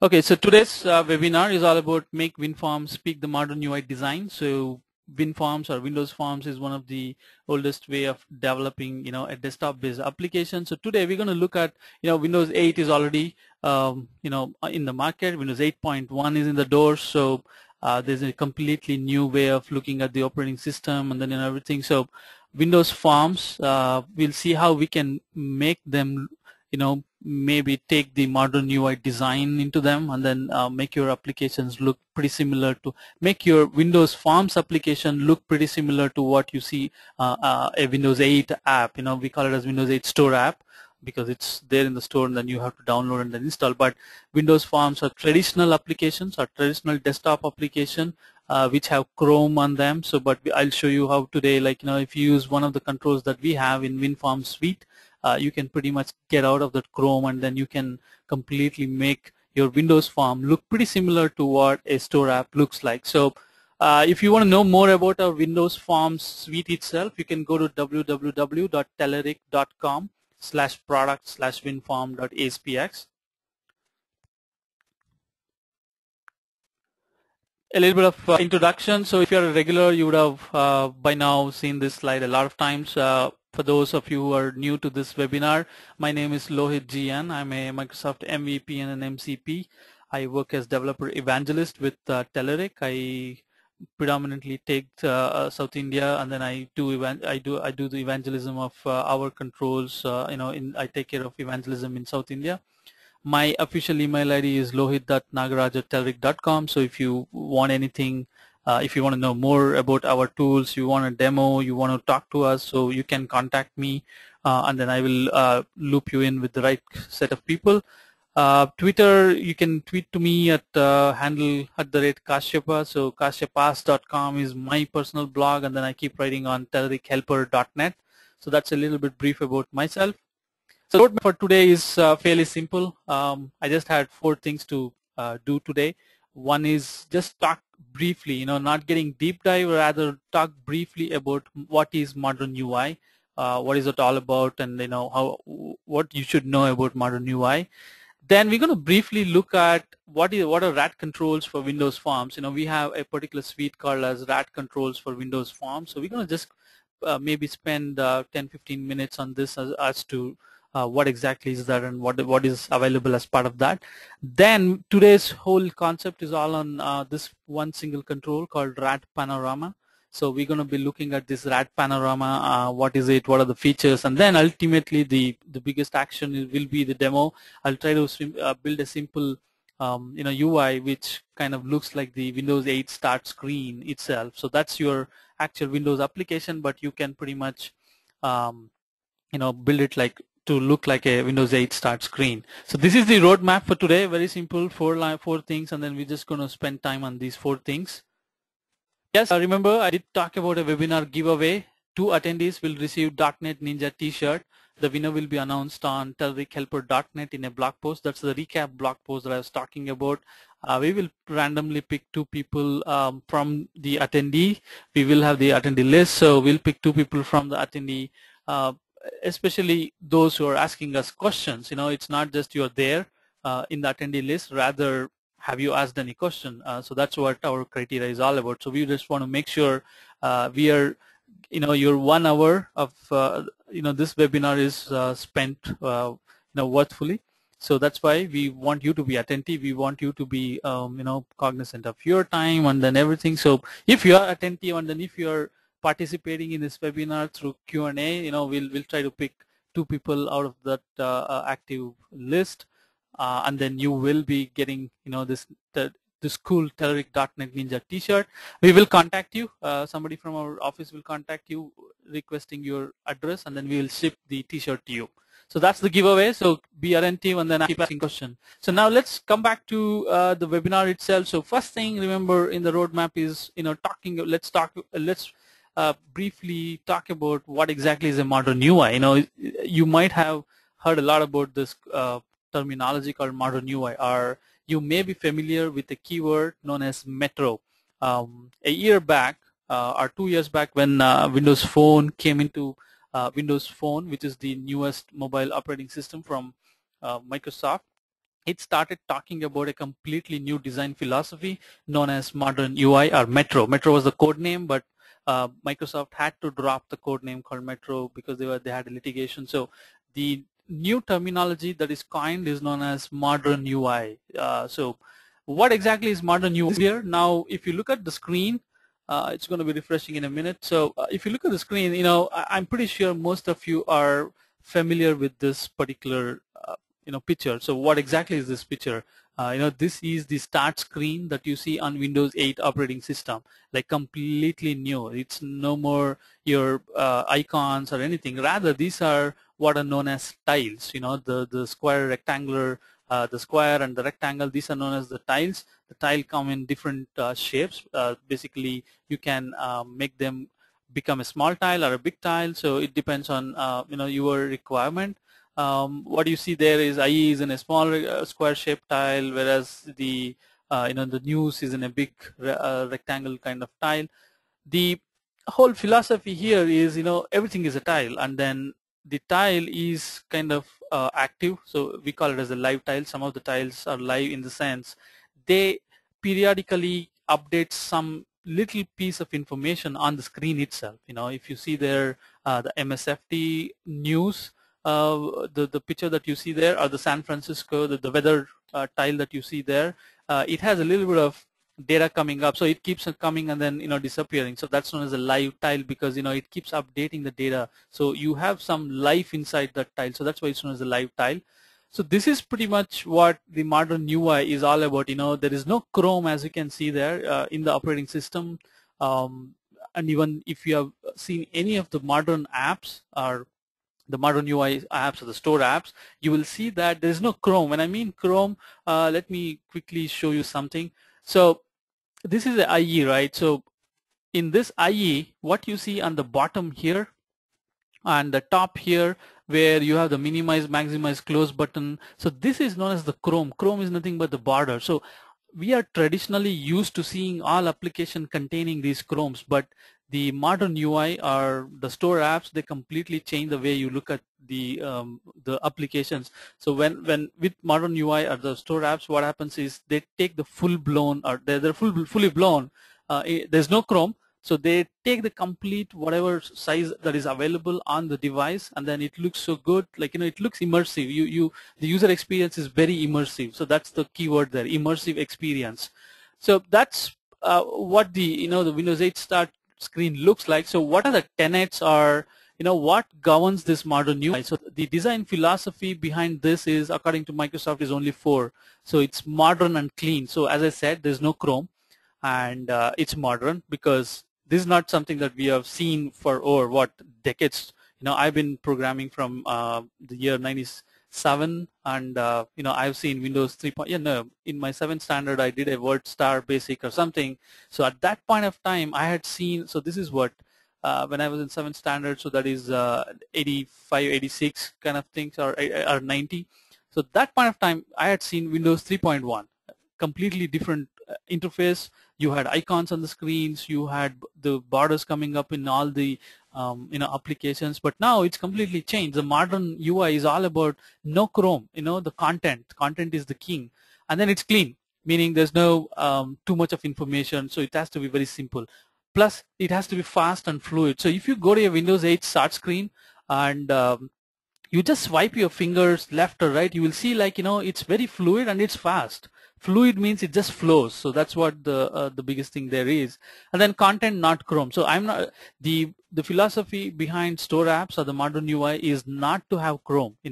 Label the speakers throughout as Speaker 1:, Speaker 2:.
Speaker 1: Okay, so today's webinar is all about make WinForms speak the modern UI design. So WinForms or Windows Forms is one of the oldest way of developing, a desktop-based application. So today we're going to look at, Windows 8 is already, in the market. Windows 8.1 is in the door. So there's a completely new way of looking at the operating system and then everything. So Windows Forms, we'll see how we can make them maybe take the modern UI design into them and then make your applications look pretty similar to make your Windows Forms application look pretty similar to what you see a Windows 8 app. We call it as Windows 8 Store app because it's there in the store and then you have to download and then install. But Windows Forms are traditional applications or traditional desktop application which have Chrome on them. So, but I'll show you how today, if you use one of the controls that we have in WinForms suite, you can pretty much get out of that Chrome and then you can completely make your Windows form look pretty similar to what a store app looks like. So if you want to know more about our Windows Forms suite itself, you can go to www.telerik.com/product/winform.aspx. A little bit of introduction. So if you're a regular, you would have by now seen this slide a lot of times. For those of you who are new to this webinar, my name is Lohit GN. I'm a Microsoft MVP and an MCP. I work as developer evangelist with Telerik. I predominantly take South India, and then I do the evangelism of our controls. I take care of evangelism in South India. My official email ID is lohit.nagaraj@telerik.com. So if you want anything, if you want to know more about our tools, you want a demo, you want to talk to us, so you can contact me, and then I will loop you in with the right set of people. Twitter, you can tweet to me at handle @Kashyapa. So kashyapas.com is my personal blog, and then I keep writing on telerikhelper.net. So that's a little bit brief about myself. So the roadmap for today is fairly simple. I just had 4 things to do today. One is just talk briefly, not getting deep dive, rather talk briefly about what is modern UI, what is it all about, and what you should know about modern UI. Then we're going to briefly look at what are RAT controls for Windows Forms. We have a particular suite called as RAT controls for Windows Forms. So we're going to just maybe spend 10-15 minutes on this as to what exactly is that and what is available as part of that. Then today's whole concept is all on this one single control called RAT Panorama. So we're going to be looking at this RAT Panorama, what is it, what are the features, and then ultimately the biggest action will be the demo. I'll try to build a simple UI which kind of looks like the Windows 8 start screen itself. So that's your actual Windows application, but you can pretty much build it to look like a Windows 8 start screen. So this is the roadmap for today. Very simple, four things, and then we're just going to spend time on these 4 things. Yes, remember I did talk about a webinar giveaway. 2 attendees will receive .NET Ninja t-shirt. The winner will be announced on telerikhelper.net in a blog post. That's the recap blog post that I was talking about. We will randomly pick 2 people from the attendee. We will have the attendee list, so we'll pick 2 people from the attendee, especially those who are asking us questions. It's not just you're there in the attendee list, rather have you asked any question? So that's what our criteria is all about. So we just want to make sure we are, your 1 hour of, this webinar is spent, worthfully. So that's why we want you to be attentive. We want you to be, cognizant of your time and then everything. So if you are attentive and then if you are participating in this webinar through Q&A, we'll try to pick 2 people out of that active list. And then you will be getting this cool Telerik.net Ninja t-shirt. We will contact you. Somebody from our office will contact you requesting your address, and then we will ship the t-shirt to you. So that's the giveaway. So be attentive and then keep asking questions. So now let's come back to the webinar itself. So first thing, remember in the roadmap is let's briefly talk about what exactly is a modern UI. You might have heard a lot about this terminology called modern UI, or you may be familiar with a keyword known as Metro. A year back or 2 years back, when Windows Phone came into Windows Phone, which is the newest mobile operating system from Microsoft, it started talking about a completely new design philosophy known as modern UI or Metro. Metro was the code name, but Microsoft had to drop the code name called Metro because they had a litigation. So the new terminology that is coined is known as modern UI. So what exactly is modern UI here? Now, if you look at the screen, it's going to be refreshing in a minute. So if you look at the screen, I'm pretty sure most of you are familiar with this particular picture. So what exactly is this picture? This is the start screen that you see on Windows 8 operating system, like completely new. It's no more your icons or anything. Rather, these are what are known as tiles. The square, rectangular, the square and the rectangle. These are known as the tiles. The tile come in different shapes. Basically, you can make them become a small tile or a big tile. So it depends on your requirement. What you see there is IE is in a small square shaped tile, whereas the news is in a big rectangle kind of tile. The whole philosophy here is everything is a tile, and then the tile is kind of active, so we call it as a live tile. Some of the tiles are live in the sense they periodically update some little piece of information on the screen itself. If you see there the MSFT news, the picture that you see there, or the San Francisco, the weather tile that you see there, it has a little bit of data coming up, so it keeps coming and then disappearing. So that's known as a live tile because it keeps updating the data, so you have some life inside that tile, so that's why it's known as a live tile. So this is pretty much what the modern UI is all about. There is no Chrome, as you can see there, in the operating system, and even if you have seen any of the modern apps or the modern UI apps or the store apps, you will see that there is no Chrome. When I mean Chrome, let me quickly show you something. So this is the IE, right? So in this IE, what you see on the bottom here and the top here, where you have the minimize, maximize, close button. So this is known as the Chrome. Chrome is nothing but the border. So we are traditionally used to seeing all application containing these Chromes, but the modern UI or the store apps, they completely change the way you look at the applications. So when with modern UI or the store apps, what happens is they take the full blown, or they're fully blown. There's no Chrome. So they take the complete whatever size that is available on the device, and then it looks so good, like it looks immersive. The user experience is very immersive. So that's the keyword there, immersive experience. So that's what the Windows 8 start screen looks like. So what are the tenets, or what governs this modern UI? So the design philosophy behind this is, according to Microsoft, is only 4. So it's modern and clean. So as I said, there's no Chrome, and it's modern because this is not something that we have seen for over what decades. I've been programming from the year 97, and I've seen Windows 3. In my 7th standard I did a WordStar Basic or something. So at that point of time I had seen, so this is what when I was in 7th standard, so that is 85, 86 kind of things, or 90. So at that point of time I had seen Windows 3.1, completely different interface. You had icons on the screens, you had the borders coming up in all the applications, but now it's completely changed. The modern UI is all about no Chrome. The content is the king, and then it's clean, meaning there's no too much of information, so it has to be very simple. Plus it has to be fast and fluid. So if you go to a Windows 8 start screen and you just swipe your fingers left or right, you will see, like, it's very fluid and it's fast. Fluid means it just flows. So that's what the biggest thing there is. And then content, not Chrome. So I'm not, the philosophy behind store apps or the modern UI is not to have Chrome. We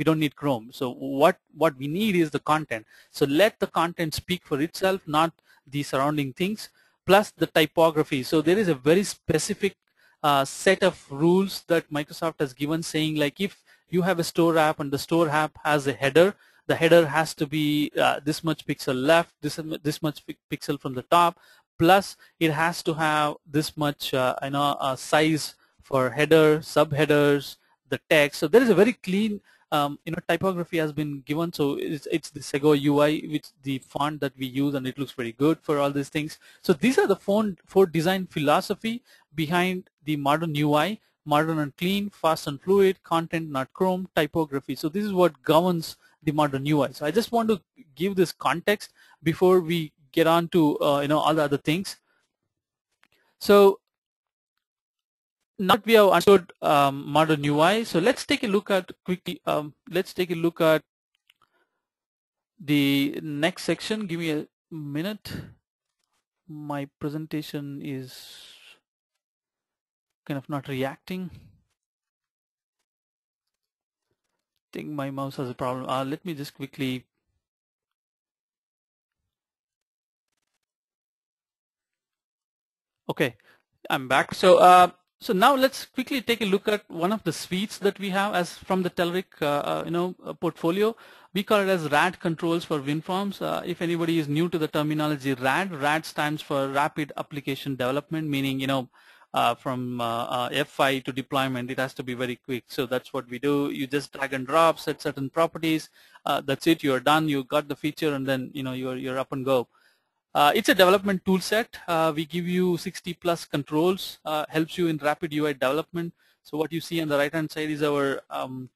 Speaker 1: don't need Chrome. So what we need is the content. So let the content speak for itself, not the surrounding things, plus the typography. So there is a very specific set of rules that Microsoft has given, saying, like, if you have a store app and the store app has a header, the header has to be this much pixel left, this much pixel from the top, plus it has to have this much size for header, subheaders, the text. So there is a very clean typography has been given. So it's the Sego UI, which the font that we use, and it looks very good for all these things. So these are the four design philosophy behind the modern UI: modern and clean, fast and fluid, content not Chrome, typography. So this is what governs the modern UI. So I just want to give this context before we get on to all the other things. So now that we have understood modern UI, so let's take a look at quickly. Let's take a look at the next section. Give me a minute. My presentation is kind of not reacting. I think my mouse has a problem. Let me just quickly. Okay, I'm back. So now let's quickly take a look at one of the suites that we have as from the Telerik portfolio. We call it as RAD controls for WinForms. If anybody is new to the terminology RAD stands for Rapid Application Development, meaning from F5 to deployment, it has to be very quick. So that's what we do. You just drag and drop, set certain properties. That's it. You're done. You got the feature, and then you're up and go. It's a development tool set. We give you 60 plus controls, helps you in rapid UI development. So what you see on the right hand side is our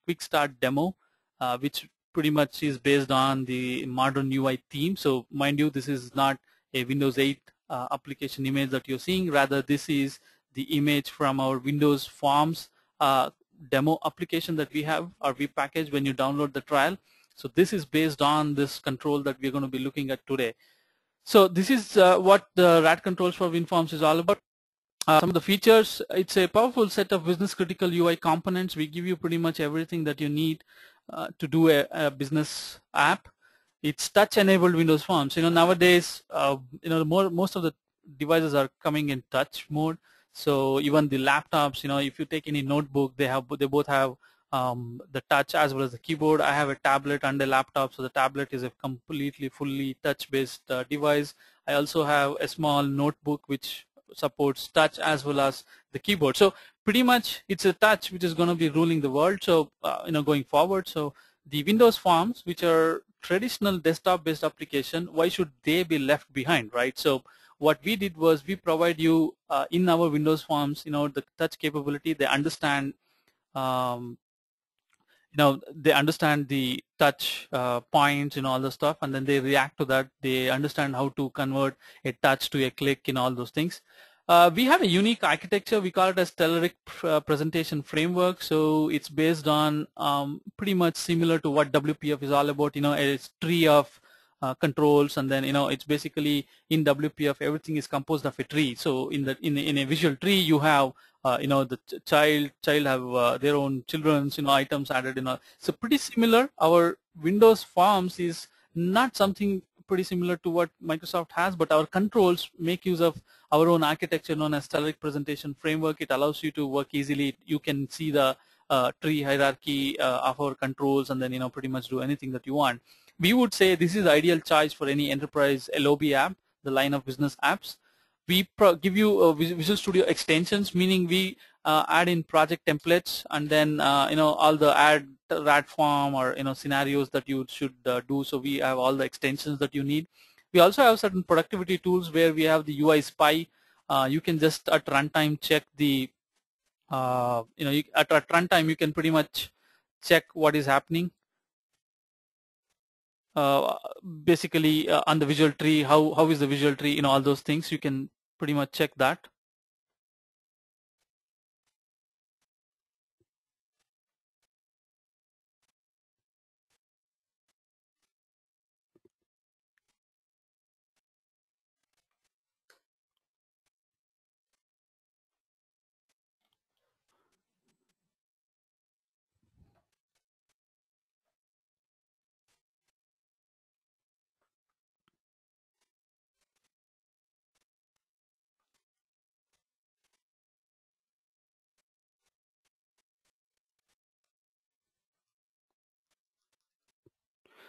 Speaker 1: quick start demo, which pretty much is based on the modern UI theme. So mind you, this is not a Windows 8 application image that you're seeing. Rather, this is the image from our Windows Forms demo application that we have, or we package when you download the trial. So this is based on this control that we're going to be looking at today. So this is what the RAD controls for WinForms is all about. Some of the features, it's a powerful set of business critical UI components. We give you pretty much everything that you need to do a business app. It's touch enabled Windows Forms. Nowadays, most of the devices are coming in touch mode. So even the laptops, if you take any notebook, they both have the touch as well as the keyboard. I have a tablet and a laptop, so the tablet is a completely fully touch-based device. I also have a small notebook which supports touch as well as the keyboard. So pretty much it's a touch which is going to be ruling the world. So going forward, so the Windows Forms, which are traditional desktop-based application, why should they be left behind, right? So what we did was we provide you in our Windows Forms, the touch capability. They understand they understand the touch points and all the stuff, and then they react to that. They understand how to convert a touch to a click and all those things. We have a unique architecture. We call it as Telerik presentation framework. So it's based on pretty much similar to what WPF is all about. It's tree of controls, and then it's basically in WPF everything is composed of a tree. So in a visual tree you have the child have their own children's items added. So pretty similar. Our Windows Forms is not something pretty similar to what Microsoft has, but our controls make use of our own architecture known as Telerik presentation framework. It allows you to work easily. You can see the tree hierarchy of our controls, and then pretty much do anything that you want. We would say this is the ideal choice for any enterprise LOB app, the line of business apps. We give you Visual Studio extensions, meaning we add in project templates, and then all the RAD form or scenarios that you should do. So we have all the extensions that you need. We also have certain productivity tools where we have the UI Spy. You can just at runtime check the at runtime you can pretty much check what is happening. Basically on the visual tree, how is the visual tree, all those things you can pretty much check that.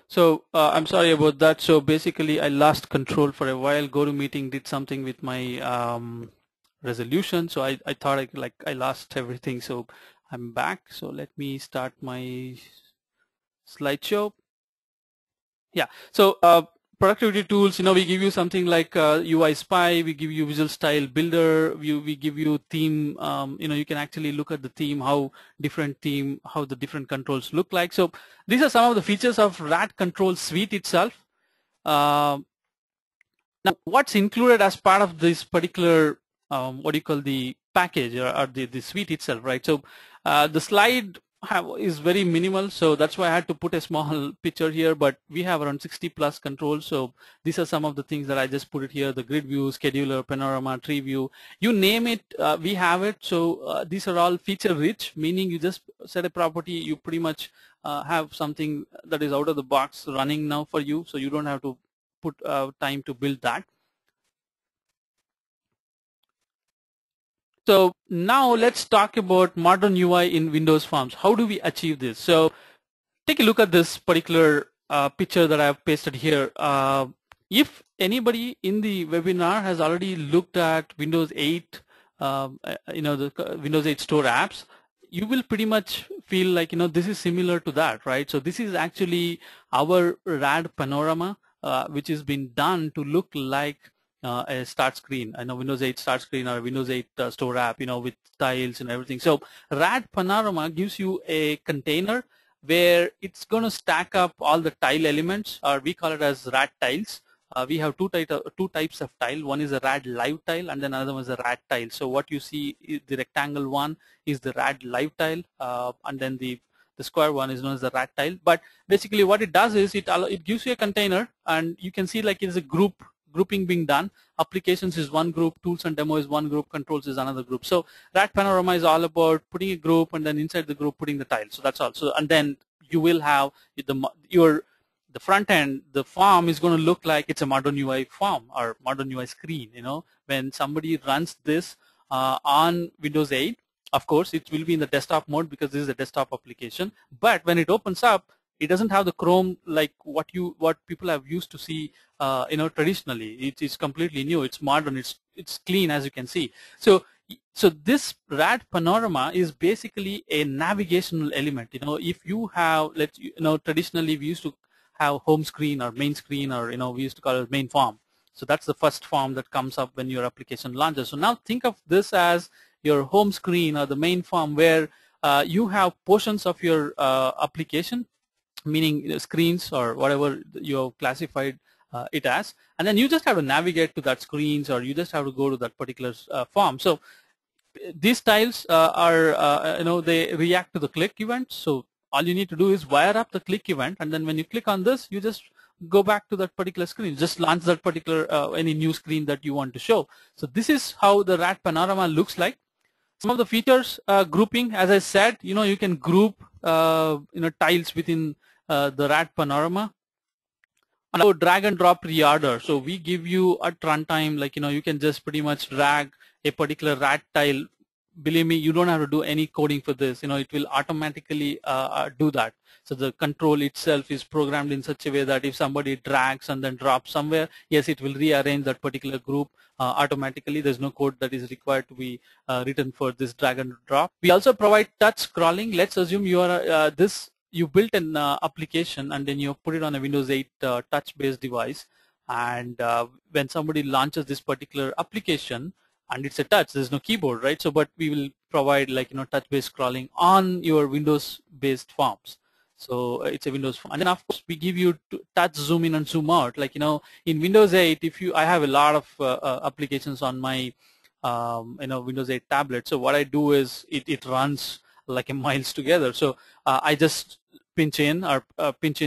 Speaker 1: So I'm sorry about that. So basically I lost control for a while. GoToMeeting did something with my resolution, so I thought I lost everything. So I'm back. So let me start my slideshow. Yeah. So productivity tools, we give you something like UI Spy, we give you Visual Style Builder, we give you theme, you can actually look at the theme, how the different controls look like. So these are some of the features of RAD Control Suite itself. Uh, Now, what's included as part of this particular, what do you call the package or the suite itself, right? So the slide is very minimal, so that's why I had to put a small picture here, but we have around 60 plus controls. So these are some of the things that I just put it here: the grid view, scheduler, panorama, tree view, you name it, we have it. So these are all feature rich, meaning you just set a property, you pretty much have something that is out of the box running now for you, so you don't have to put time to build that. So now let's talk about modern UI in Windows Forms. How do we achieve this? So take a look at this particular picture that I have pasted here. If anybody in the webinar has already looked at Windows 8, the Windows 8 Store apps, you will pretty much feel like, this is similar to that, right? So this is actually our RAD panorama, which has been done to look like a start screen. I know Windows 8 start screen or Windows 8 Store app, with tiles and everything. So RAD panorama gives you a container where it's going to stack up all the tile elements, or we call it as RAD tiles. We have two types of tile. One is a RAD live tile, and then another one is a RAD tile. So what you see, the rectangle one is the RAD live tile, and then the square one is known as the RAD tile. But basically what it does is it gives you a container, and you can see like it's a grouping being done. Applications is one group, tools and demo is one group, controls is another group. So RAD panorama is all about putting a group, and then inside the group putting the tile. So that's all. So, and then you will have the front end, the form is going to look like it's a modern UI form or modern UI screen. When somebody runs this on Windows 8, of course it will be in the desktop mode because this is a desktop application. But when it opens up, it doesn't have the Chrome like what people have used to see, traditionally. It's completely new. It's modern. It's clean, as you can see. So this RAD panorama is basically a navigational element. If you have, traditionally we used to have home screen or main screen, or we used to call it main form. So that's the first form that comes up when your application launches. So now think of this as your home screen or the main form, where you have portions of your application, meaning screens or whatever you have classified it as, and then you just have to navigate to that screens, or you just have to go to that particular form. So these tiles they react to the click event. So all you need to do is wire up the click event, and then when you click on this, you just go back to that particular screen, just launch that particular any new screen that you want to show. So this is how the RAD panorama looks like. Some of the features, grouping, as I said, you can group tiles within the RAD panorama. And now drag and drop reorder. So we give you at runtime, like you can just pretty much drag a particular RAD tile. Believe me, you don't have to do any coding for this. It will automatically do that. So the control itself is programmed in such a way that if somebody drags and then drops somewhere, yes, it will rearrange that particular group automatically. There's no code that is required to be written for this drag and drop. We also provide touch scrolling. Let's assume you are you built an application and then you put it on a Windows 8 touch-based device, and when somebody launches this particular application, and it's a touch, there's no keyboard, right? So but we will provide touch-based scrolling on your Windows-based forms. So it's a Windows form. And then of course we give you touch zoom in and zoom out. In Windows 8, I have a lot of applications on my Windows 8 tablet. So what I do is it runs like a miles together. So I just pinch in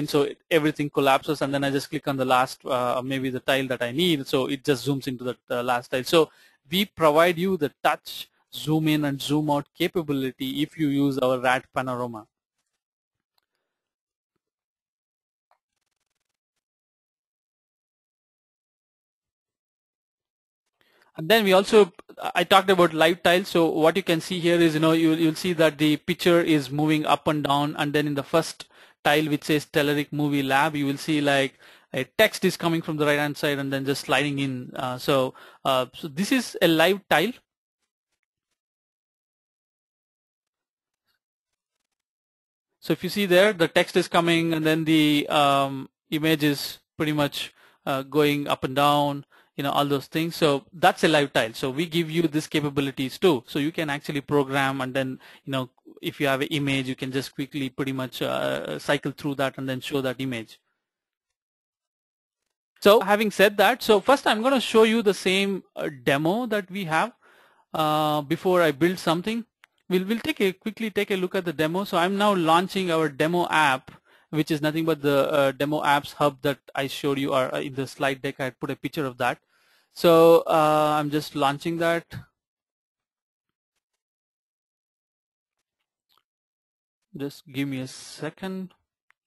Speaker 1: so everything collapses, and then I just click on the last maybe the tile that I need, so it just zooms into the last tile. So we provide you the touch zoom in and zoom out capability if you use our RAD panorama. And then we also, I talked about live tiles. So what you can see here is, you'll see that the picture is moving up and down, and then in the first tile which says Telerik Movie Lab, you will see like a text is coming from the right hand side and then just sliding in. So this is a live tile. So if you see there, the text is coming, and then the image is pretty much going up and down, all those things. So that's a live tile. So we give you these capabilities too. So you can actually program, and then, if you have an image, you can just quickly pretty much cycle through that and then show that image. So having said that, so first I'm going to show you the same demo that we have before I build something. We'll quickly take a look at the demo. So I'm now launching our demo app, which is nothing but the demo apps hub that I showed you, or in the slide deck I put a picture of that. So I'm just launching that. Just give me a second.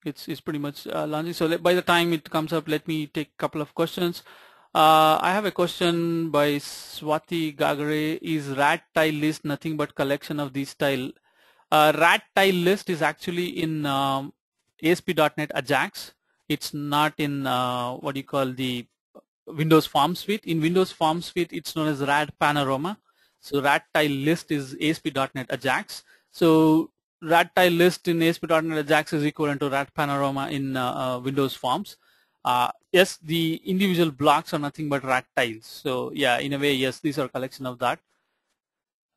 Speaker 1: It's pretty much launching. So by the time it comes up, let me take a couple of questions. I have a question by Swati Gagare. Is rat tile list nothing but collection of these tile? Rat tile list is actually in ASP.NET Ajax. It's not in what you call the Windows Form Suite. In Windows Form Suite, it's known as Rat Panorama. So rat tile list is ASP.NET Ajax. So rat tile list in ASP.NET Ajax is equivalent to rat panorama in Windows Forms. Yes, the individual blocks are nothing but rat tiles. So yeah, in a way, yes, these are a collection of that.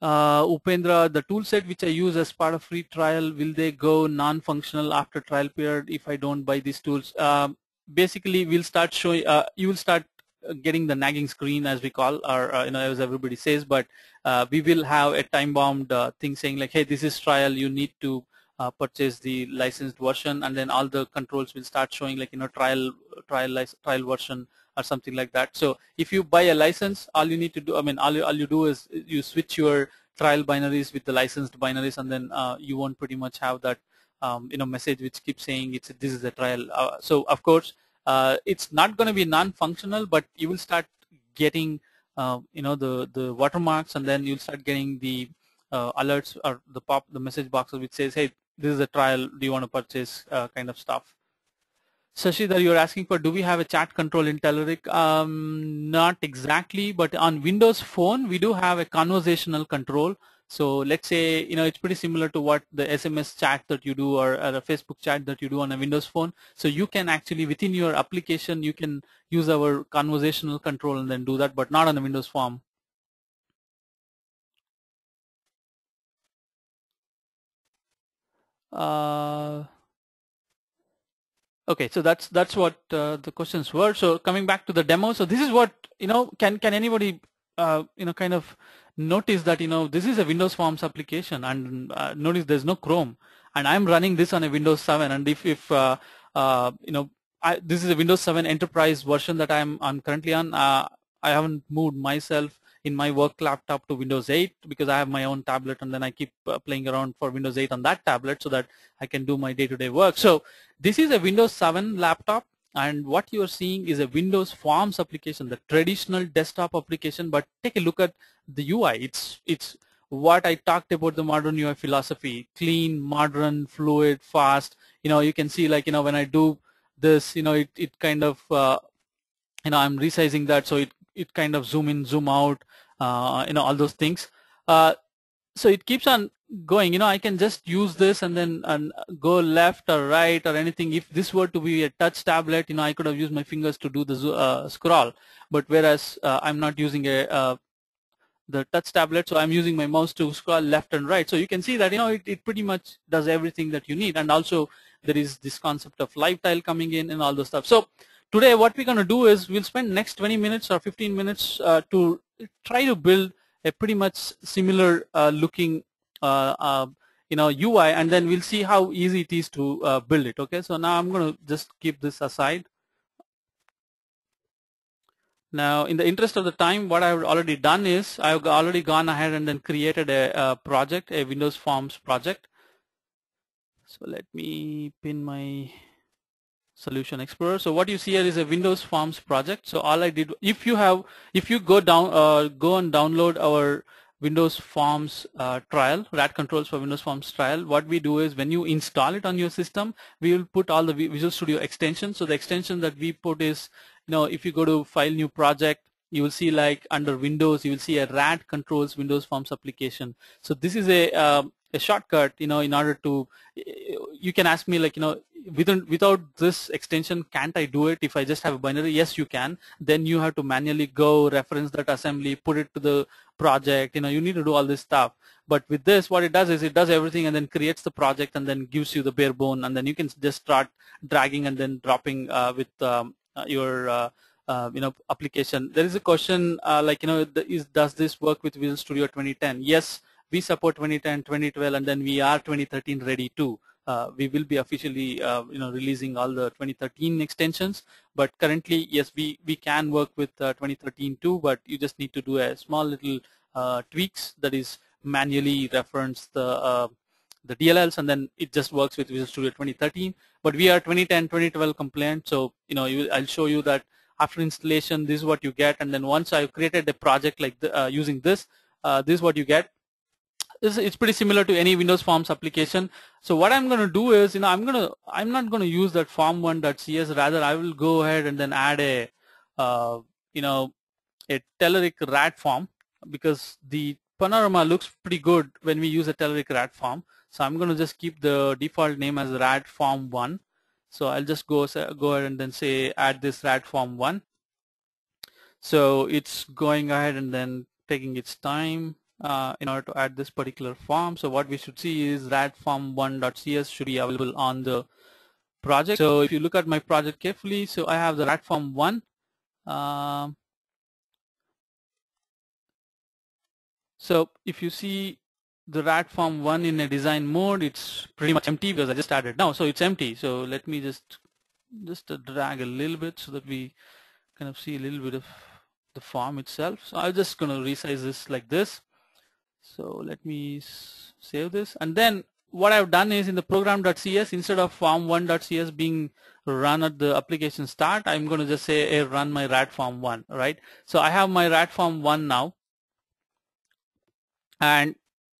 Speaker 1: Upendra, the tool set which I use as part of free trial, will they go non-functional after trial period if I don't buy these tools? Basically, we'll start showing, you will start getting the nagging screen, as we call, or as everybody says, but we will have a time-bound thing saying like, hey, this is trial, you need to purchase the licensed version, and then all the controls will start showing like, trial version or something like that. So if you buy a license, all you need to do, all you do is you switch your trial binaries with the licensed binaries, and then you won't pretty much have that message which keeps saying this is a trial. So of course, it's not going to be non-functional, but you will start getting the watermarks, and then you'll start getting the alerts or the message boxes which says, hey, this is a trial, do you want to purchase, kind of stuff. Sashidhar, you're asking for, do we have a chat control in Telerik? Not exactly, but on Windows Phone we do have a conversational control. So let's say, it's pretty similar to what the SMS chat that you do, or a Facebook chat that you do on a Windows Phone. So you can actually, within your application, you can use our conversational control and then do that, but not on a Windows Form. Okay, so that's what the questions were. So coming back to the demo, so this is what, can anybody kind of notice that this is a Windows Forms application, and notice there's no Chrome, and I'm running this on a Windows 7, and if this is a Windows 7 Enterprise version that I'm currently on. I haven't moved myself in my work laptop to Windows 8 because I have my own tablet, and then I keep playing around for Windows 8 on that tablet so that I can do my day-to-day work. So this is a Windows 7 laptop, and what you are seeing is a Windows Forms application, the traditional desktop application. But take a look at the UI. It's what I talked about, the modern UI philosophy: clean, modern, fluid, fast. You can see, like, when I do this, it kind of I'm resizing that, so it kind of zoom in, zoom out, all those things. So it keeps on going. I can just use this and then go left or right or anything. If this were to be a touch tablet, I could have used my fingers to do the scroll. But whereas I'm not using the touch tablet, so I'm using my mouse to scroll left and right. So you can see that it pretty much does everything that you need. And also there is this concept of live tile coming in and all those stuff. So today what we're going to do is we'll spend next 20 minutes or 15 minutes to try to build a pretty much similar looking UI, and then we'll see how easy it is to build it. Okay, so now I'm going to just keep this aside. Now, in the interest of the time, what I've already done is I've already gone ahead and then created a project, a Windows Forms project. So let me pin my Solution Explorer. So what you see here is a Windows Forms project. So all I did, if you go and download our Windows Forms trial, RAT controls for Windows Forms trial, what we do is when you install it on your system, we will put all the Visual Studio extensions. So the extension that we put is, if you go to File, New Project, you will see, like, under Windows, you will see a RAT controls Windows Forms application. So this is a a shortcut, in order to, you can ask me like, without this extension, can't I do it if I just have a binary? Yes, you can. Then you have to manually go reference that assembly, put it to the project, you need to do all this stuff. But with this, what it does is it does everything and then creates the project and then gives you the bare bone, and then you can just start dragging and then dropping with your application. There is a question like, does this work with Visual Studio 2010? Yes, we support 2010, 2012, and then we are 2013 ready too. We will be officially releasing all the 2013 extensions, but currently, yes, we can work with 2013 too, but you just need to do a small little tweaks, that is manually reference the DLLs, and then it just works with Visual Studio 2013. But we are 2010, 2012 compliant, so I'll show you that after installation, this is what you get, and then once I've created a project like using this, this is what you get. It's pretty similar to any Windows Forms application. So what I'm going to do is, I'm not going to use that form1.cs. Rather, I will go ahead and then add a a Telerik RAD form, because the panorama looks pretty good when we use a Telerik RAD form. So I'm going to just keep the default name as RAD form1. So I'll just go ahead and then say add this RAD form1. So it's going ahead and then taking its time in order to add this particular form. So what we should see is RAD form1.cs should be available on the project. So if you look at my project carefully, so I have the RAD form1. So if you see the RAD form1 in a design mode, it's pretty much empty because I just added now. So it's empty. So let me just drag a little bit so that we kind of see a little bit of the form itself. So I'm just going to resize this like this. So let me save this, and then what I've done is in the program.cs, instead of form1.cs being run at the application start, I'm going to just say hey, run my RAD form1, right? So I have my RAD form1 now, and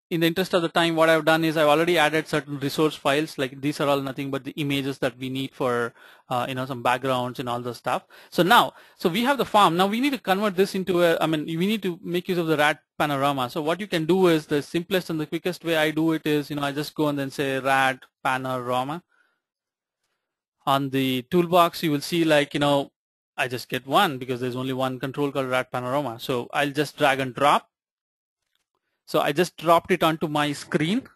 Speaker 1: in the interest of the time, what I've done is I've already added certain resource files, like these are all nothing but the images that we need for some backgrounds and all the stuff. So now, so we have the form. Now we need to convert this into we need to make use of the RAD panorama. So what you can do is, the simplest and the quickest way I do it is, I just go and then say RAD panorama. On the toolbox, you will see like, I just get one because there's only one control called RAD panorama. So I'll just drag and drop. So I just dropped it onto my screen.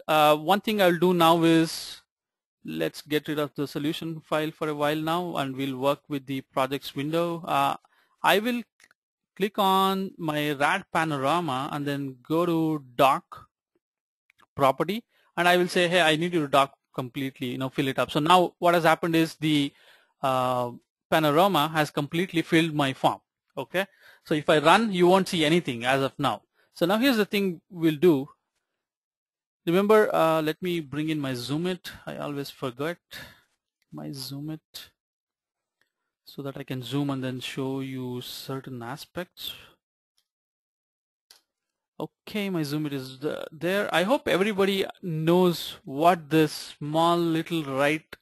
Speaker 1: One thing I'll do now is, let's get rid of the solution file for a while now, and we'll work with the projects window. I will click on my RAD panorama and then go to dock property, and I will say, hey, I need you to dock completely, fill it up. So now what has happened is the panorama has completely filled my form. Okay, so if I run, you won't see anything as of now. So now here's the thing we'll do. Remember, let me bring in my zoom it. I always forget my zoom it so that I can zoom and then show you certain aspects. Okay, my zoom it is there. I hope everybody knows what this small little right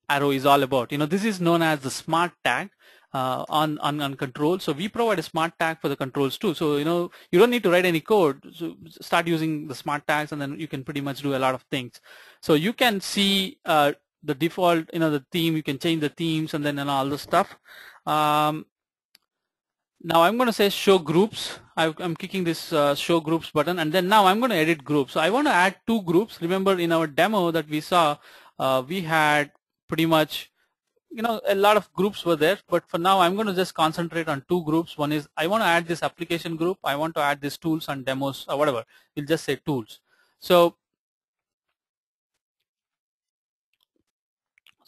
Speaker 1: arrow is all about. This is known as the smart tag. On control. So we provide a smart tag for the controls too. So you don't need to write any code. So start using the smart tags, and then you can pretty much do a lot of things. So you can see the default, the theme. You can change the themes and then all the stuff. Now I'm going to say show groups. I'm clicking this show groups button, and then now I'm going to edit groups. So I want to add 2 groups. Remember in our demo that we saw, we had pretty much a lot of groups were there, but for now I'm going to just concentrate on 2 groups. One is I want to add this application group. I want to add this tools and demos or whatever. We'll just say tools. So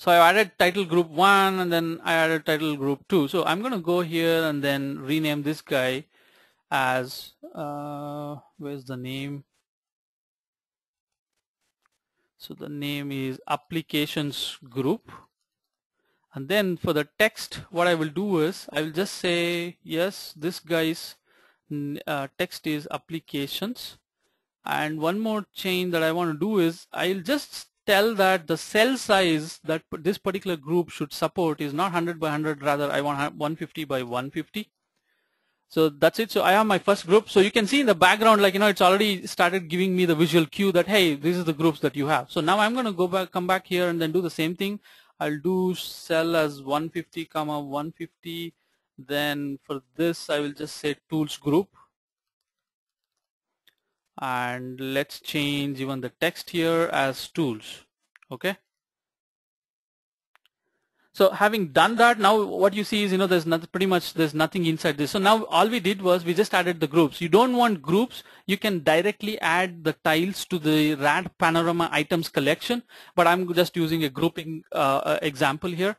Speaker 1: I added title group 1, and then I added title group 2. So I'm going to go here and then rename this guy as where's the name? So the name is applications group. And then for the text, what I will do is I will just say, yes, this guy's text is applications. And one more change that I want to do is I'll just tell that the cell size that this particular group should support is not 100 by 100, rather I want 150 by 150. So that's it. So I have my first group. So you can see in the background, like, it's already started giving me the visual cue that, hey, this is the groups that you have. So now I'm going to come back here and then do the same thing. I'll do cell as 150, comma 150. Then for this, I will just say tools group. And let's change even the text here as tools. Okay. So having done that, now what you see is, there's there's nothing inside this. So now all we did was we just added the groups. You don't want groups. You can directly add the tiles to the RAD panorama items collection, but I'm just using a grouping example here.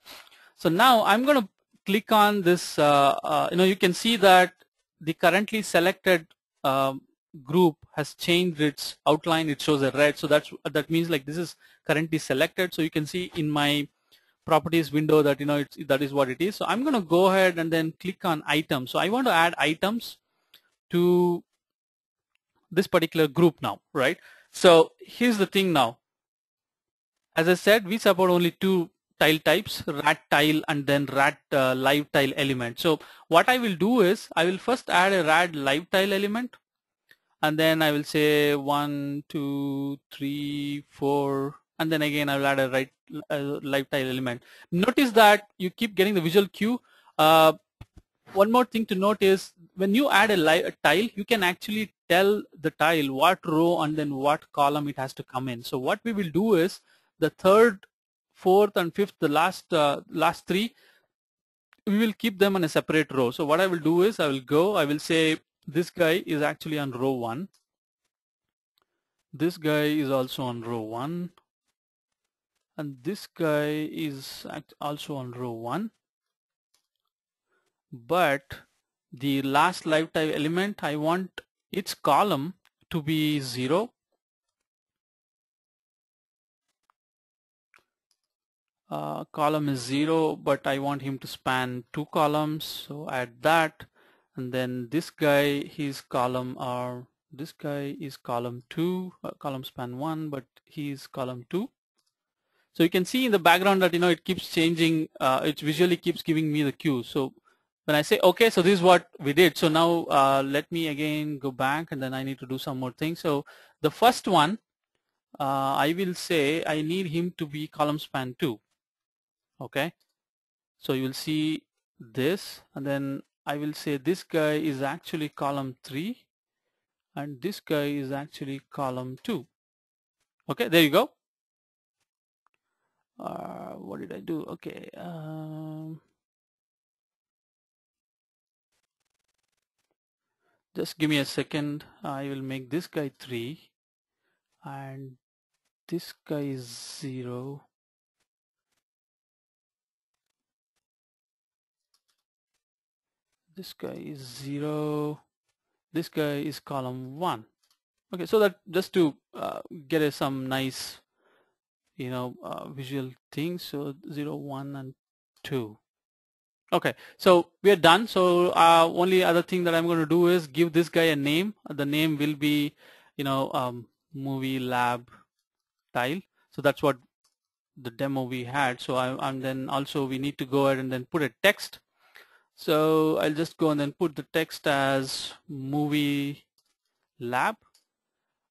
Speaker 1: So now I'm going to click on this, you can see that the currently selected group has changed its outline. It shows a red. So that means like this is currently selected. So you can see in my properties window that that is what it is. So I'm going to go ahead and then click on items. So I want to add items to this particular group now, right? So here's the thing now. As I said, we support only two tile types, RAD tile and then RAD live tile element. So what I will do is I will first add a RAD live tile element, and then I will say 1, 2, 3, 4, and then again I will add a live tile element. Notice that you keep getting the visual cue. One more thing to note is when you add a tile, you can actually tell the tile what row and then what column it has to come in. So what we will do is the third, fourth, and fifth, the last three, we will keep them in a separate row. So what I will do is I will say this guy is actually on row 1. This guy is also on row 1. And this guy is also on row 1. But the last live tile element, I want its column to be 0. Column is 0, but I want him to span 2 columns. So add that. And then this guy, his column are, this guy is column 2, column span 1, but he is column 2. So you can see in the background that it keeps changing. It visually keeps giving me the cue. So when I say okay, so this is what we did. So now let me again go back, and then I need to do some more things. So the first one, I will say I need him to be column span 2. Okay. So you will see this, and then I will say this guy is actually column 3, and this guy is actually column 2. Okay, there you go. What did I do? Okay. Just give me a second. I will make this guy 3 and this guy is 0. This guy is 0. This guy is column 1. Okay, so that just to get some nice visual things. So 0, 1, and 2. Okay, so we are done. So only other thing that I'm going to do is give this guy a name. The name will be movie lab tile. So that's what the demo we had. So and then also we need to go ahead and then put a text. So I'll just go and then put the text as movie lab.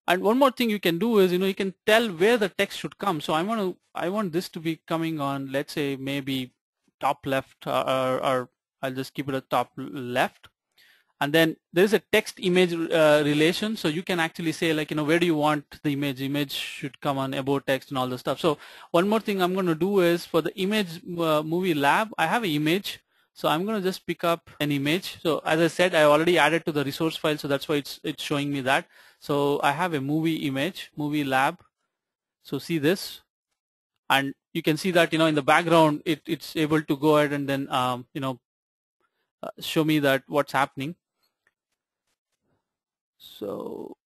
Speaker 1: And one more thing you can do is you can tell where the text should come. So I want this to be coming on, let's say maybe top left, or I'll just keep it at top left. And then there is a text image relation, so you can actually say like where do you want the image should come on about text and all the stuff. So one more thing I'm going to do is for the image movie lab, I have an image, so I'm going to just pick up an image. So as I said, I already added to the resource file, so that's why it's showing me that. So I have a movie image, movie lab. So see this, and you can see that in the background it's able to go ahead and then show me that what's happening. So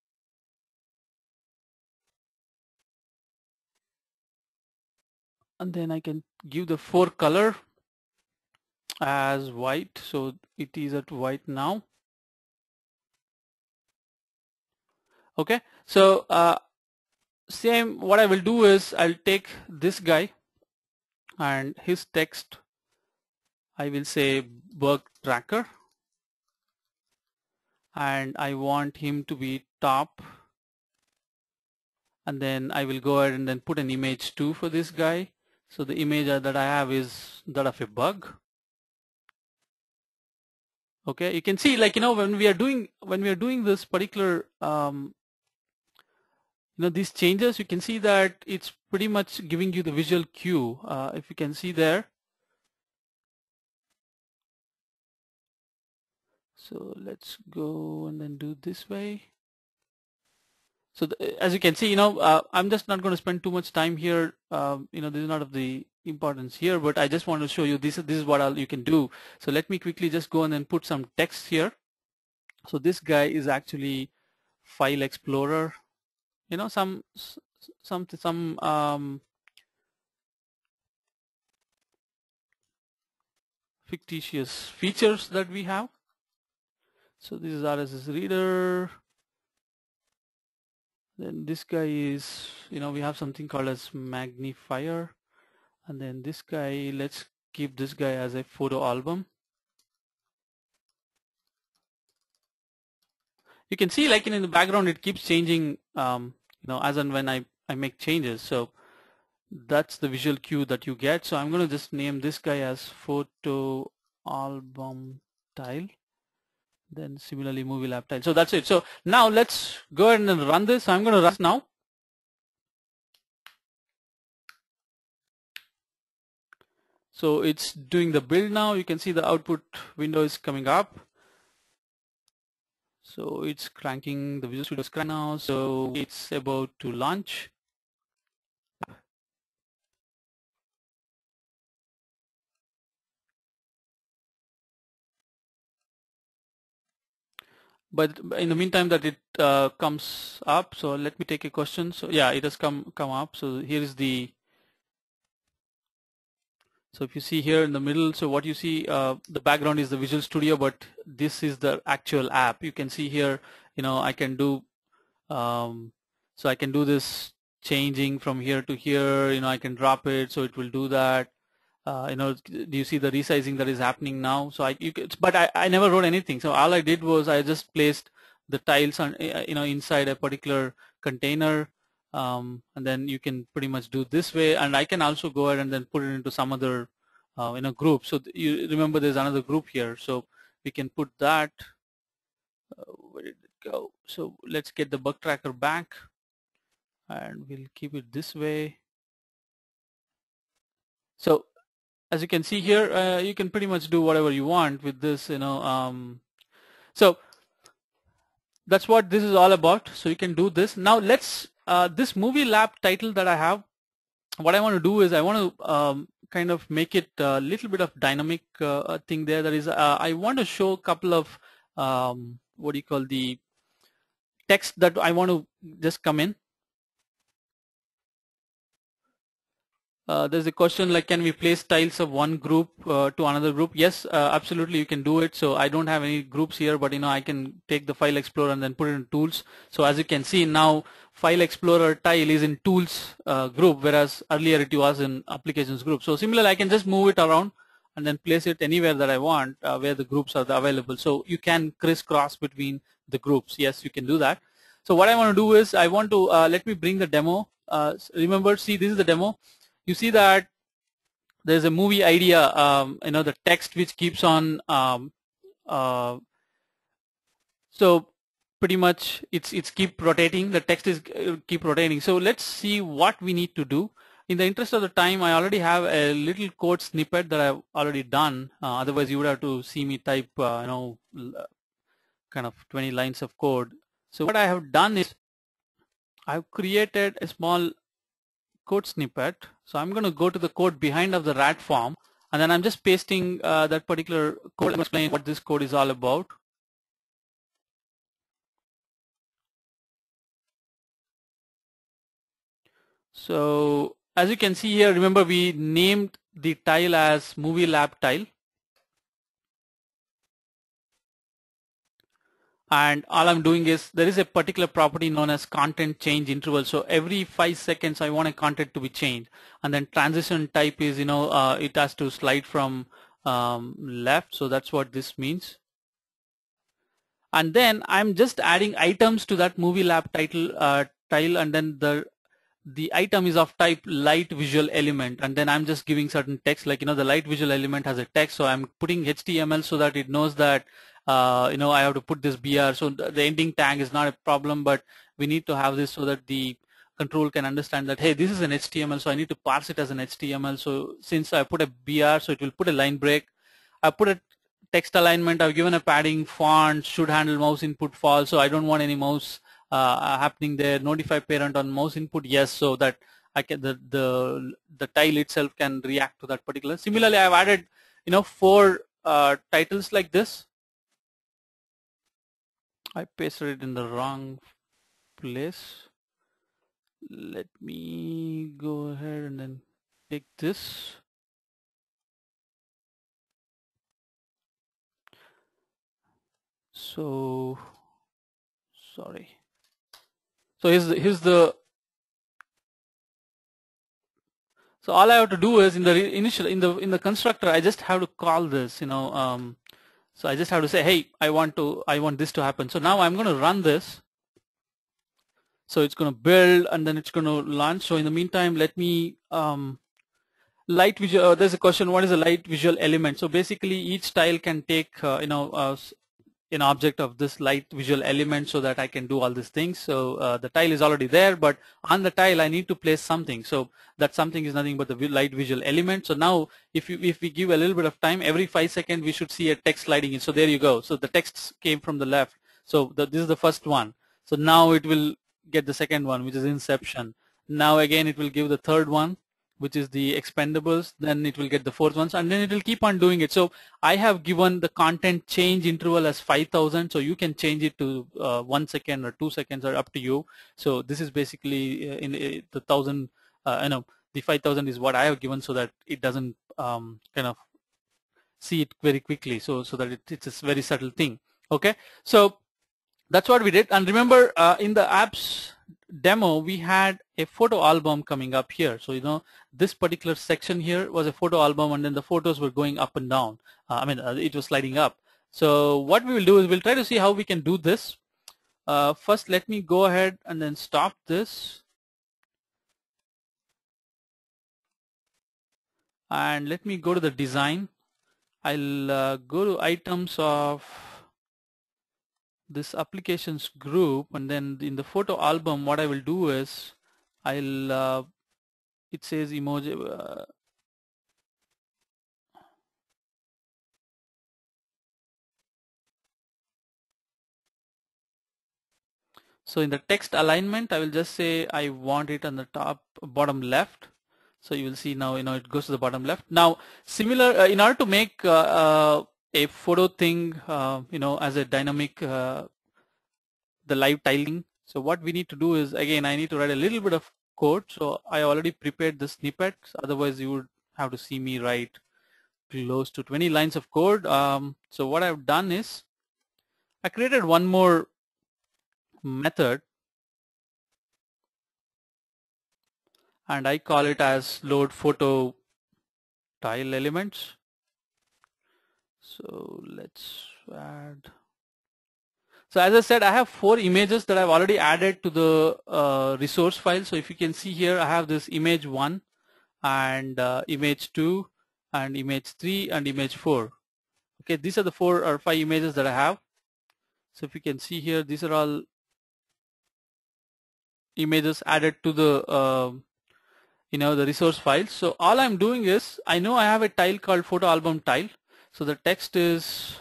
Speaker 1: and then I can give the fore color as white, so it is at white now. Okay, so same, what I will do is I'll take this guy and his text, I will say work tracker. and I want him to be top, and then I will go ahead and then put an image too for this guy. So the image that I have is that of a bug. Okay, you can see, like, when we are doing this particular these changes, you can see that it's pretty much giving you the visual cue. If you can see there. So let's go and then do this way. So as you can see, I'm just not going to spend too much time here. This is not of the importance here, but I just want to show you this is what you can do. So let me quickly just go and then put some text here. So this guy is actually File Explorer. Some fictitious features that we have. So this is RSS Reader. Then this guy is, we have something called as magnifier. And then this guy, let's keep this guy as a photo album. You can see, like, in the background, it keeps changing, as and when I make changes. So that's the visual cue that you get. So I'm going to just name this guy as photo album tile. Then similarly movie lab tile. So that's it. So now let's go ahead and run this. I'm going to run this now. So it's doing the build now. You can see the output window is coming up. So it's cranking, the Visual Studio is cranking now. So it's about to launch. But in the meantime that it comes up, so let me take a question. So yeah, it has come up. So here is the, so if you see here in the middle, so what you see, the background is the Visual Studio, but this is the actual app. You can see here, I can do, so I can do this changing from here to here, I can drop it, so it will do that. Do you see the resizing that is happening now? So but I never wrote anything. So all I did was I just placed the tiles on, inside a particular container, and then you can pretty much do this way. And I can also go ahead and then put it into some other, group. So you remember there's another group here. So we can put that. Where did it go? So let's get the bug tracker back, and we'll keep it this way. So as you can see here, you can pretty much do whatever you want with this, so that's what this is all about. So you can do this. Now let's, this movie lab title that I have, what I want to do is I want to kind of make it a little bit of dynamic thing there. That is, I want to show a couple of, what do you call, the text that I want to just come in. There's a question like, can we place tiles of one group to another group? Yes, absolutely, you can do it. So I don't have any groups here, but I can take the File Explorer and then put it in Tools. So as you can see now, File Explorer tile is in Tools group, whereas earlier it was in Applications group. So similarly, I can just move it around and then place it anywhere that I want, where the groups are available. So you can crisscross between the groups. Yes, you can do that. So what I want to do is I want to, let me bring the demo. Remember, see, this is the demo. You see that there's a movie idea, the text which keeps on, so pretty much it's keep rotating, the text is keep rotating. So let's see what we need to do. In the interest of the time, I already have a little code snippet that I've already done. Otherwise you would have to see me type, kind of 20 lines of code. So what I have done is I've created a small code snippet. So I'm going to go to the code behind of the rat form, and then I'm just pasting that particular code. I'm explaining what this code is all about. So as you can see here, remember we named the tile as movie lab tile. And all I'm doing is there is a particular property known as content change interval. So every 5 seconds I want a content to be changed, and then transition type is it has to slide from left. So that's what this means. and then I'm just adding items to that movie lab tile, and then the item is of type light visual element, and then I'm just giving certain text, like the light visual element has a text, so I'm putting HTML so that it knows that I have to put this BR. So the ending tag is not a problem, but we need to have this so that the control can understand that, hey, this is an HTML, so I need to parse it as an HTML. So since I put a BR, so it will put a line break. I put a text alignment, I've given a padding, font, should handle mouse input false, so I don't want any mouse happening there. Notify parent on mouse input, yes, so that I can the tile itself can react to that particular. Similarly, I've added 4 titles like this. I pasted it in the wrong place. Let me go ahead and then take this. So sorry. So here's the. So all I have to do is in the initial in the constructor, I just have to call this. So I just have to say, hey, I want this to happen. So now I'm going to run this. So it's going to build and then it's going to launch. So in the meantime, let me light visual. There's a question: what is a light visual element? So basically, each tile can take an object of this light visual element so that I can do all these things. So the tile is already there, but on the tile I need to place something. So that something is nothing but the light visual element. So now if we give a little bit of time, every 5 seconds we should see a text sliding in. So there you go. So the text came from the left. So this is the first one. So now it will get the second one, which is Inception. Now again it will give the third one, which is the Expendables, then it will get the fourth ones, and then it will keep on doing it. So I have given the content change interval as 5,000, so you can change it to 1 second or 2 seconds, or up to you. So this is basically in the 1,000, the 5,000 is what I have given so that it doesn't kind of see it very quickly, so that it's a very subtle thing. Okay, so that's what we did. And remember, in the apps demo, we had a photo album coming up here. So this particular section here was a photo album, and then the photos were going up and down. It was sliding up. So what we will do is we'll try to see how we can do this. First, let me go ahead and then stop this, and let me go to the design. I'll go to items of this applications group, and then in the photo album what I will do is I'll it says emoji so in the text alignment I will just say I want it on the top bottom left. So you will see now it goes to the bottom left. Now similar in order to make a photo thing as a dynamic the live tiling. So what we need to do is, again, I need to write a little bit of code. So I already prepared the snippets. Otherwise, you would have to see me write close to 20 lines of code. So what I've done is I created one more method, and I call it as load photo tile elements. So let's add. So as I said, I have 4 images that I've already added to the resource file. So if you can see here, I have this image 1 and image 2 and image 3 and image 4. Okay, these are the 4 or 5 images that I have. So if you can see here, these are all images added to the the resource file. So all I'm doing is, I know I have a tile called photo album tile. So the text is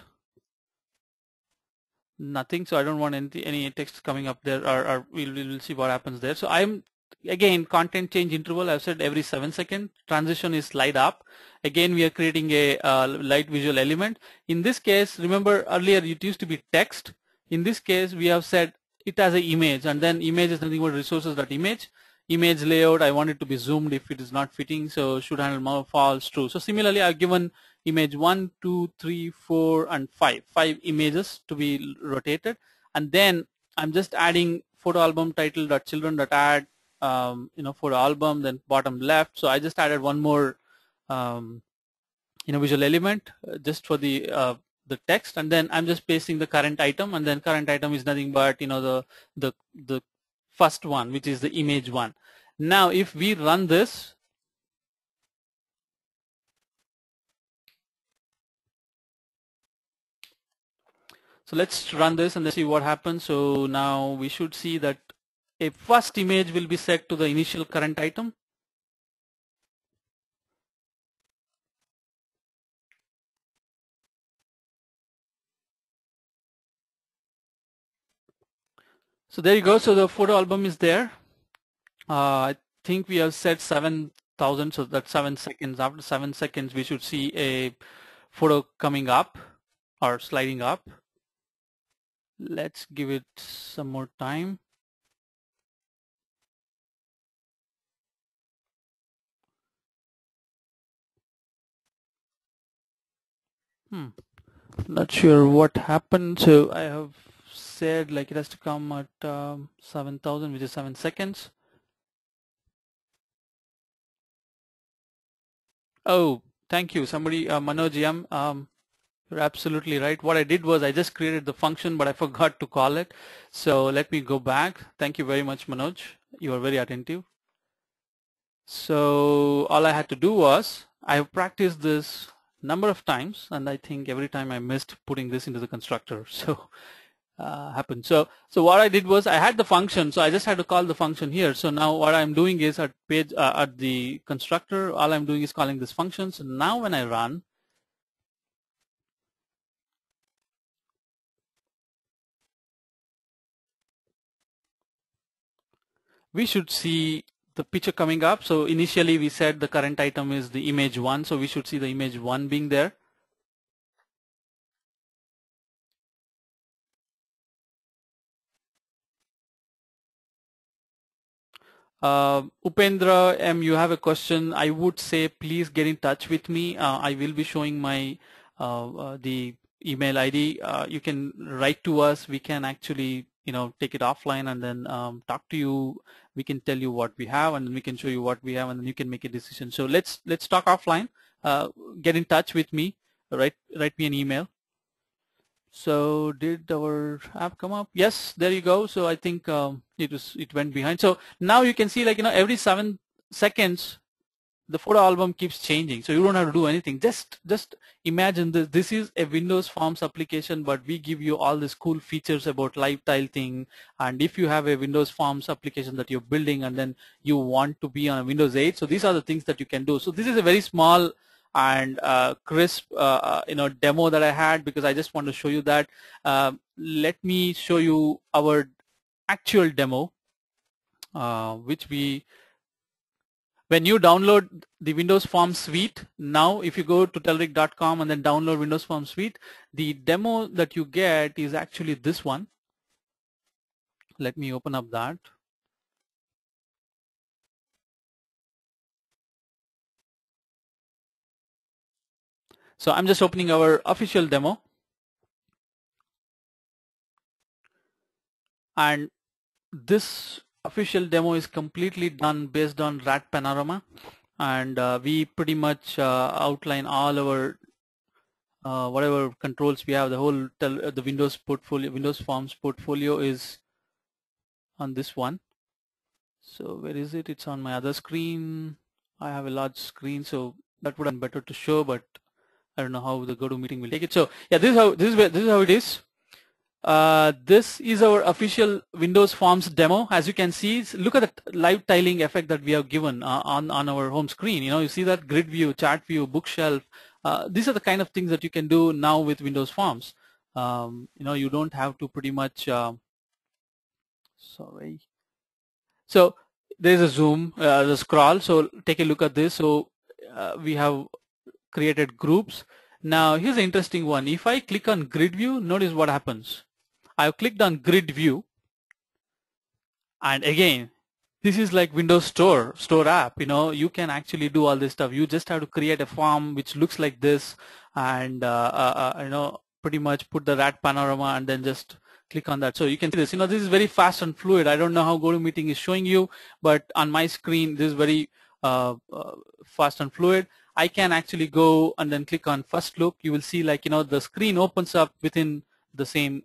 Speaker 1: nothing, so I don't want any text coming up there, or we'll see what happens there. So I'm again content change interval, I've said every 7 seconds. Transition is slide up. Again we are creating a light visual element. In this case, remember earlier it used to be text. In this case we have said it as an image, and then image is nothing but resources.image. Image layout, I want it to be zoomed if it is not fitting, so should handle mouse false true. So similarly I've given image 1, 2, 3, 4 and 5 images to be rotated, and then I'm just adding photo album title.children.add photo album, then bottom left. So I just added one more visual element just for the the text, and then I'm just pasting the current item, and then current item is nothing but the first one, which is the image one. Now if we run this, so let's run this and then see what happens. So now we should see that a first image will be set to the initial current item. So there you go. So the photo album is there. I think we have set 7,000, so that's 7 seconds. After 7 seconds, we should see a photo coming up or sliding up. Let's give it some more time. Not sure what happened. So I have said like it has to come at 7,000, which is 7 seconds. Oh, thank you. Somebody, Manoj M. You're absolutely right. What I did was I just created the function, but I forgot to call it. So let me go back. Thank you very much, Manoj. You are very attentive. So all I had to do was I have practiced this number of times, and I think every time I missed putting this into the constructor. So happened. So what I did was I had the function, so I just had to call the function here. So now what I'm doing is at page at the constructor, all I'm doing is calling this function. So now when I run, we should see the picture coming up. So initially we said the current item is the image one, so we should see the image one being there. Upendra M, you have a question. I would say please get in touch with me. I will be showing my the email ID. You can write to us. We can actually take it offline and then talk to you. We can tell you what we have, and then we can show you what we have, and then you can make a decision. So let's talk offline. Get in touch with me. Write me an email. So did our app come up? Yes, there you go. So I think it went behind. So now you can see, like, every 7 seconds the photo album keeps changing. So you don't have to do anything. Just imagine this. This is a Windows Forms application, but we give you all these cool features about live tile thing. And if you have a Windows Forms application that you're building and then you want to be on a Windows 8, so these are the things that you can do. So this is a very small and crisp demo that I had, because I just want to show you that. Let me show you our actual demo, which when you download the Windows Forms Suite, now if you go to telerik.com and then download Windows Forms Suite, the demo that you get is actually this one. Let me open up that. So I'm just opening our official demo. And this official demo is completely done based on RAT Panorama. And we pretty much outline all our whatever controls we have. The whole the Windows portfolio, Windows Forms portfolio is on this one. So where is it? It's on my other screen. I have a large screen, so that would have been better to show, but I don't know how the GoToMeeting will take it. So yeah, this is how it is. This is our official Windows Forms demo. As you can see, look at the live tiling effect that we have given on our home screen. You see that grid view, chart view, bookshelf. These are the kind of things that you can do now with Windows Forms. You don't have to pretty much. Sorry. So there's a zoom, the scroll. So take a look at this. So we have created groups. Now here's an interesting one. If I click on grid view, notice what happens. I've clicked on grid view, and again, this is like Windows Store app. You can actually do all this stuff. You just have to create a form which looks like this, and pretty much put the RAT Panorama and then just click on that. So you can see this. This is very fast and fluid. I don't know how GoToMeeting is showing you, but on my screen, this is very fast and fluid. I can actually go and then click on first look. You will see like, the screen opens up within the same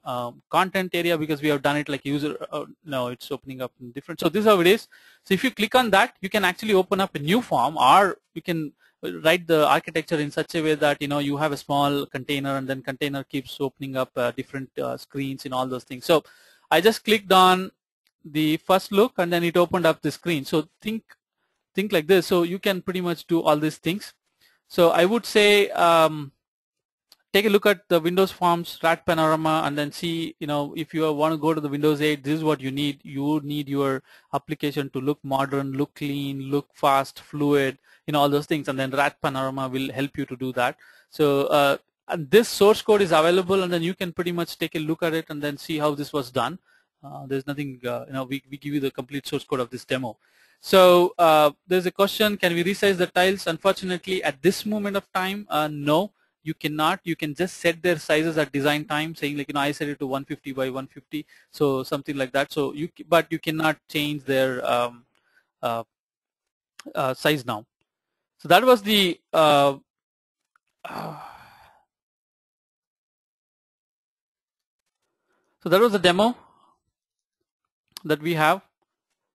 Speaker 1: content area because we have done it like user, no, it's opening up in different. So this is how it is. So if you click on that, you can actually open up a new form, or you can write the architecture in such a way that, you have a small container and then container keeps opening up different screens and all those things. So I just clicked on the first look and then it opened up the screen. So think like this. So you can pretty much do all these things. So I would say take a look at the Windows Forms RAD Panorama and then see, if you want to go to the Windows 8, this is what you need. You need your application to look modern, look clean, look fast, fluid, all those things, and then RAD Panorama will help you to do that. So and this source code is available, and then you can pretty much take a look at it and then see how this was done. There's nothing, we give you the complete source code of this demo. So there's a question, can we resize the tiles? Unfortunately, at this moment of time, no. You cannot. You can just set their sizes at design time, saying like, I set it to 150 by 150, so something like that. So but you cannot change their size now. So that was the so that was the demo that we have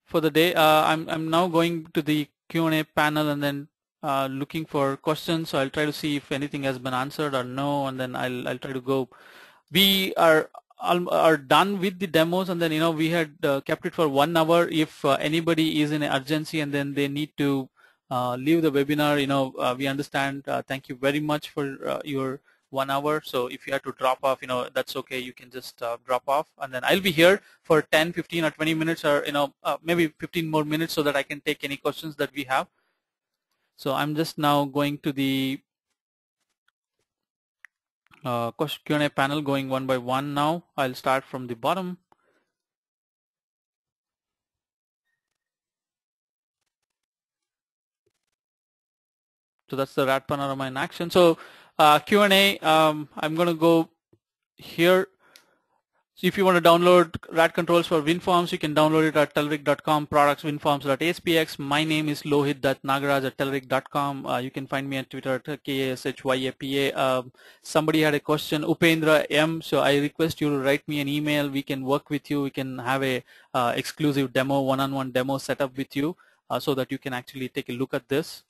Speaker 1: for the day. I'm now going to the Q&A panel and then looking for questions. So I'll try to see if anything has been answered or no, and then I'll try to go. We are done with the demos, and then we had kept it for 1 hour. If anybody is in an urgency and then they need to leave the webinar, we understand. Thank you very much for your 1 hour. So if you have to drop off, that's okay. You can just drop off, and then I'll be here for 10, 15, or 20 minutes, or maybe 15 more minutes, so that I can take any questions that we have. So I'm just now going to the Q&A panel, going one by one now. I'll start from the bottom. So that's the RAD Panorama in action. So Q&A, I'm going to go here. So if you want to download RAD controls for WinForms, you can download it at telerik.com, products winforms.aspx. My name is lohit.nagaraj@telerik.com. You can find me on Twitter at KASHYAPA. Somebody had a question, Upendra M. So I request you to write me an email. We can work with you. We can have a exclusive demo, one-on-one demo set up with you so that you can actually take a look at this.